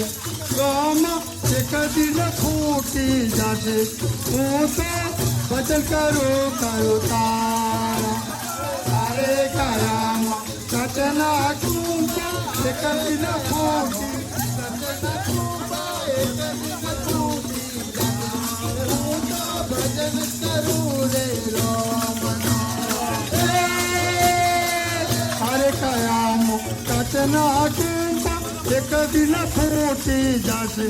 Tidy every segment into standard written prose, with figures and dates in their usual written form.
गाम एक दिन फूटी जाते हूँ तो भजन करो करो तारा तारे कायाम सचना कुंभा एक दिन फूटी सचना कुंभा एक दिन फूटी हूँ तो भजन करूँ रे रामना तारे कायाम सचना कुंभा एक दिन फूटी जासे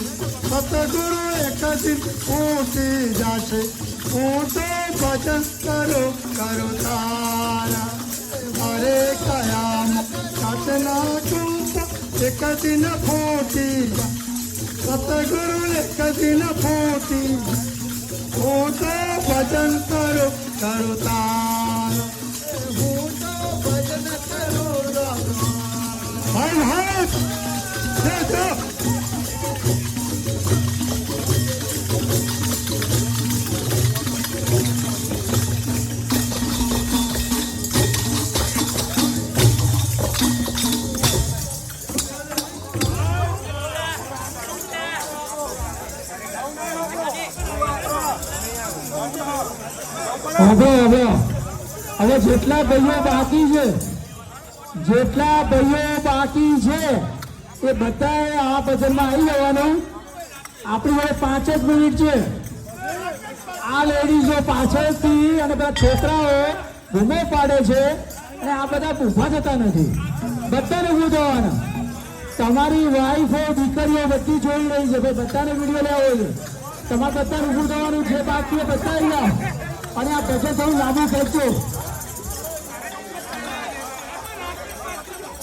सतगुरु एक दिन फूटी जासे हूँ तो भजन करो करो तारा हरे कयाम सतना कुंभा एक दिन फूटी सतगुरु एक दिन फूटी हूँ तो भजन करो करो तारा हूँ तो भजन करो भाई भाई હવે જેટલા ભાઈઓ બાકી છે એ બધાએ આ ભજનમાં આવી જવાનું. આપણી જોડે 5 જ મિનિટ છે. આ લેડીઝો પાછળથી અને બધા છોકરાઓ બૂમો પાડે છે અને આ બધા ઊભા થતા નથી. બધાને ઊભું થવાનું. તમારી વાઈફો દીકરીઓ બધી જોઈ રહી છે. ભાઈ બધાને વિડીયો લેવો છે. તમારે બધાને ઊભું થવાનું છે. બાકી બધા આવી જાઓ અને આ ભજન થોડું લાંબુ કરજો.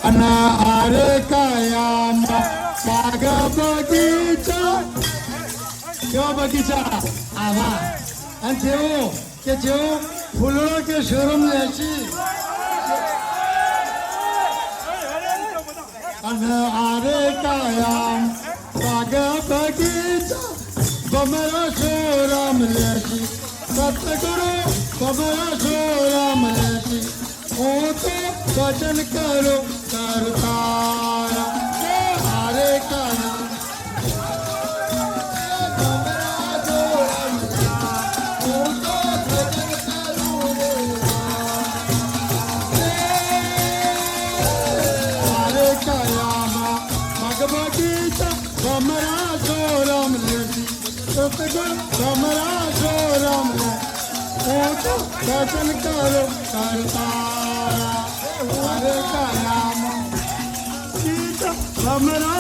अरे कायाम बाग बगीचा क्यों बगीचा आवा जेवो के जेवो फूलों के शोरूम जैसी अरे कायाम बाग बगीचा बमरा शोराम जैसी सतगुरु बमरा शोराम जैसी हो तो भजन करो करो तारा हरे काया हरे काया भगवगीता बमरा सोरम लेती सतगुरु बमरा सोरम ले हो तो भजन करो करो तारा हरे काया हमरा